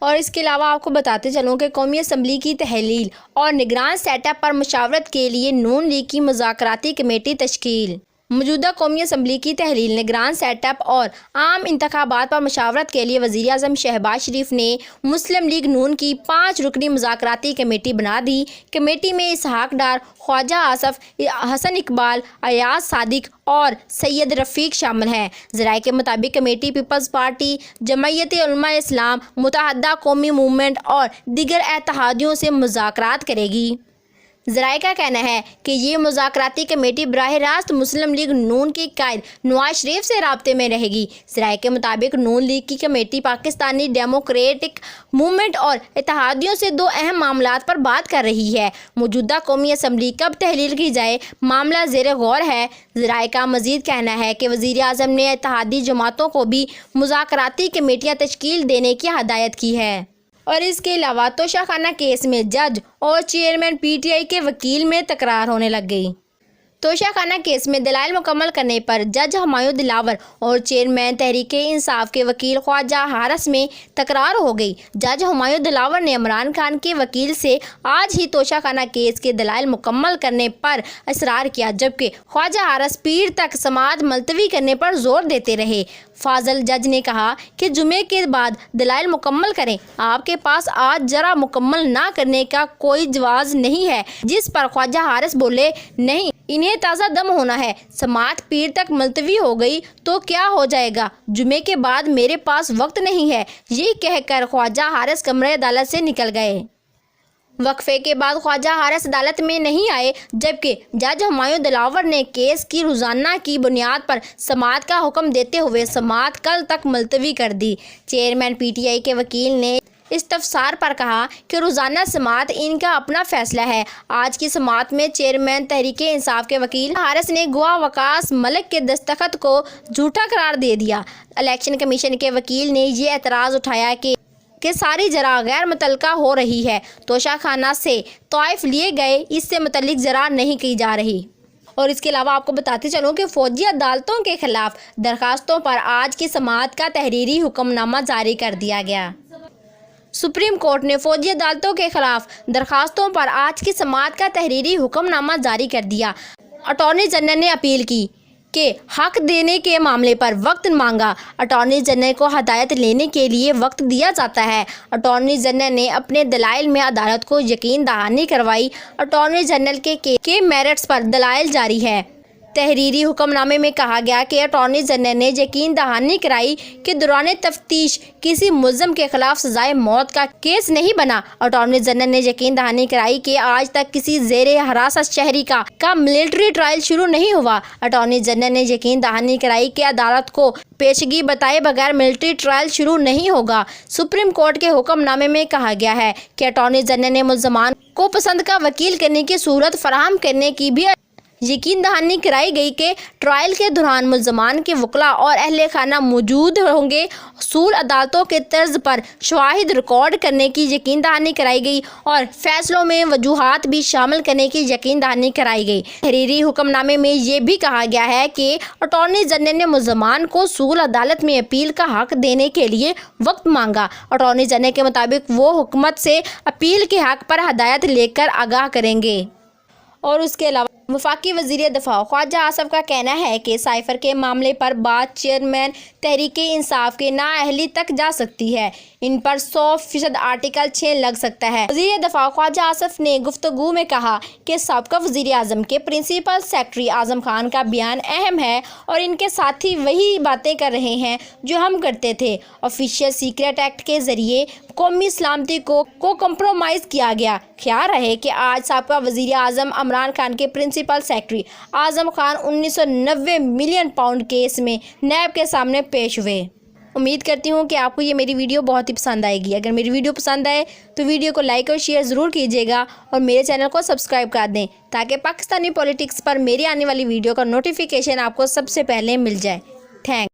اور اس کے علاوہ آپ کو بتاتے چلوں کہ قومی اسمبلی کی تحلیل اور نگران سیٹ اپ پر مشاورت کے لیے نون لیگ کی مذاکراتی کمیٹی تشکیل۔ موجودہ قومی اسمبلی کی تحلیل، نگران سیٹ اپ اور عام انتخابات پر مشاورت کے لیے وزیر اعظم شہباز شریف نے مسلم لیگ نون کی 5 رکنی مذاکراتی کمیٹی بنا دی۔ کمیٹی میں اسحاق ڈار، خواجہ آصف، حسن اقبال، ایاز صادق اور سید رفیق شامل ہیں۔ ذرائع کے مطابق کمیٹی پیپلز پارٹی، جمعیت علماء اسلام، متحدہ قومی موومنٹ اور دیگر اتحادیوں سے مذاکرات کرے گی۔ ذرائع کا کہنا ہے کہ یہ مذاکراتی کمیٹی براہ راست مسلم لیگ نون کے قائد نواز شریف سے رابطے میں رہے گی۔ ذرائع کے مطابق نون لیگ کی کمیٹی پاکستانی ڈیموکریٹک موومنٹ اور اتحادیوں سے 2 اہم معاملات پر بات کر رہی ہے۔ موجودہ قومی اسمبلی کب تحلیل کی جائے، معاملہ زیر غور ہے۔ ذرائع کا مزید کہنا ہے کہ وزیر اعظم نے اتحادی جماعتوں کو بھی مذاکراتی کمیٹیاں تشکیل دینے کی ہدایت کی ہے۔ اور اس کے علاوہ توشہ خانہ کیس میں جج اور چیئرمین پی ٹی آئی کے وکیل میں تکرار ہونے لگ گئی۔ توشہ خانہ کیس میں دلائل مکمل کرنے پر جج ہمایوں دلاور اور چیئرمین تحریک انصاف کے وکیل خواجہ حارث میں تکرار ہو گئی۔ جج ہمایوں دلاور نے عمران خان کے وکیل سے آج ہی توشہ خانہ کیس کے دلائل مکمل کرنے پر اصرار کیا، جبکہ خواجہ حارث پیر تک سماعت ملتوی کرنے پر زور دیتے رہے۔ فاضل جج نے کہا کہ جمعے کے بعد دلائل مکمل کریں، آپ کے پاس آج جرا مکمل نہ کرنے کا کوئی جواز نہیں ہے، جس پر خواجہ حارث بولے نہیں، انہیں تازہ دم ہونا ہے، سماعت پیر تک ملتوی ہو گئی تو کیا ہو جائے گا، جمعے کے بعد میرے پاس وقت نہیں ہے، یہ کہہ کر خواجہ حارث کمرہ عدالت سے نکل گئے۔ وقفے کے بعد خواجہ حارث عدالت میں نہیں آئے، جبکہ جج ہمایوں دلاور نے کیس کی روزانہ کی بنیاد پر سماعت کا حکم دیتے ہوئے سماعت کل تک ملتوی کر دی۔ چیئرمین پی ٹی آئی کے وکیل نے استفسار پر کہا کہ روزانہ سماعت ان کا اپنا فیصلہ ہے۔ آج کی سماعت میں چیئرمین تحریک انصاف کے وکیل حارث نے گواہ وقاص ملک کے دستخط کو جھوٹا قرار دے دیا۔ الیکشن کمیشن کے وکیل نے یہ اعتراض اٹھایا کہ ساری جرا غیر متعلقہ ہو رہی ہے، توشہ خانہ سے طوائف لیے گئے، اس سے متعلق جرا نہیں کی جا رہی۔ اور اس کے علاوہ آپ کو بتاتے چلوں کہ فوجی عدالتوں کے خلاف درخواستوں پر آج کی سماعت کا تحریری حکم نامہ جاری کر دیا گیا۔ سپریم کورٹ نے فوجی عدالتوں کے خلاف درخواستوں پر آج کی سماعت کا تحریری حکم نامہ جاری کر دیا۔ اٹارنی جنرل نے اپیل کی کہ حق دینے کے معاملے پر وقت مانگا۔ اٹارنی جنرل کو ہدایت لینے کے لیے وقت دیا جاتا ہے۔ اٹارنی جنرل نے اپنے دلائل میں عدالت کو یقین دہانی کروائی۔ اٹارنی جنرل کے میرٹس پر دلائل جاری ہے۔ تحریری حکم نامے میں کہا گیا کہ اٹارنی جنرل نے یقین دہانی کرائی کہ دوران تفتیش کسی ملزم کے خلاف سزائے موت کا کیس نہیں بنا۔ اٹارنی جنرل نے یقین دہانی کرائی کہ آج تک کسی زیر حراست شہری کا ملٹری ٹرائل شروع نہیں ہوا۔ اٹارنی جنرل نے یقین دہانی کرائی کہ عدالت کو پیشگی بتائے بغیر ملٹری ٹرائل شروع نہیں ہوگا۔ سپریم کورٹ کے حکم نامے میں کہا گیا ہے کہ اٹارنی جنرل نے ملزمان کو پسند کا وکیل کرنے کی صورت فراہم کرنے کی بھی یقین دہانی کرائی گئی کہ ٹرائل کے دوران ملزمان کے وکلاء اور اہل خانہ موجود ہوں گے۔ اصول عدالتوں کے طرز پر شواہد ریکارڈ کرنے کی یقین دہانی کرائی گئی اور فیصلوں میں وجوہات بھی شامل کرنے کی یقین دہانی کرائی گئی۔ تحریری حکم نامے میں یہ بھی کہا گیا ہے کہ اٹارنی جنرل نے ملزمان کو اصول عدالت میں اپیل کا حق دینے کے لیے وقت مانگا۔ اٹارنی جنرل کے مطابق وہ حکومت سے اپیل کے حق پر ہدایت لے کر آگاہ کریں گے۔ اور اس کے علاوہ وفاقی وزیر دفاع خواجہ آصف کا کہنا ہے کہ سائفر کے معاملے پر بات چیئرمین تحریک انصاف کے نااہلی تک جا سکتی ہے، ان پر 100% آرٹیکل 6 لگ سکتا ہے۔ وزیر دفاع خواجہ آصف نے گفتگو میں کہا کہ سابقہ وزیر اعظم کے پرنسپل سیکرٹری اعظم خان کا بیان اہم ہے اور ان کے ساتھی وہی باتیں کر رہے ہیں جو ہم کرتے تھے۔ آفیشیل سیکرٹ ایکٹ کے ذریعے قومی سلامتی کو کمپرومائز کیا گیا۔ خیال رہے کہ آج سابقہ وزیر اعظم عمران خان کے principal secretary Azam Khan 1990 million pound case میں نیب کے سامنے پیش ہوئے۔ امید کرتی ہوں کہ آپ کو یہ میری ویڈیو بہت ہی پسند آئے گی۔ اگر میری ویڈیو پسند آئے تو ویڈیو کو لائک اور شیئر ضرور کیجیے گا اور میرے چینل کو سبسکرائب کر دیں تاکہ پاکستانی پولیٹکس پر میری آنے والی ویڈیو کا نوٹیفیکیشن آپ کو سب سے پہلے مل جائے۔ تھینک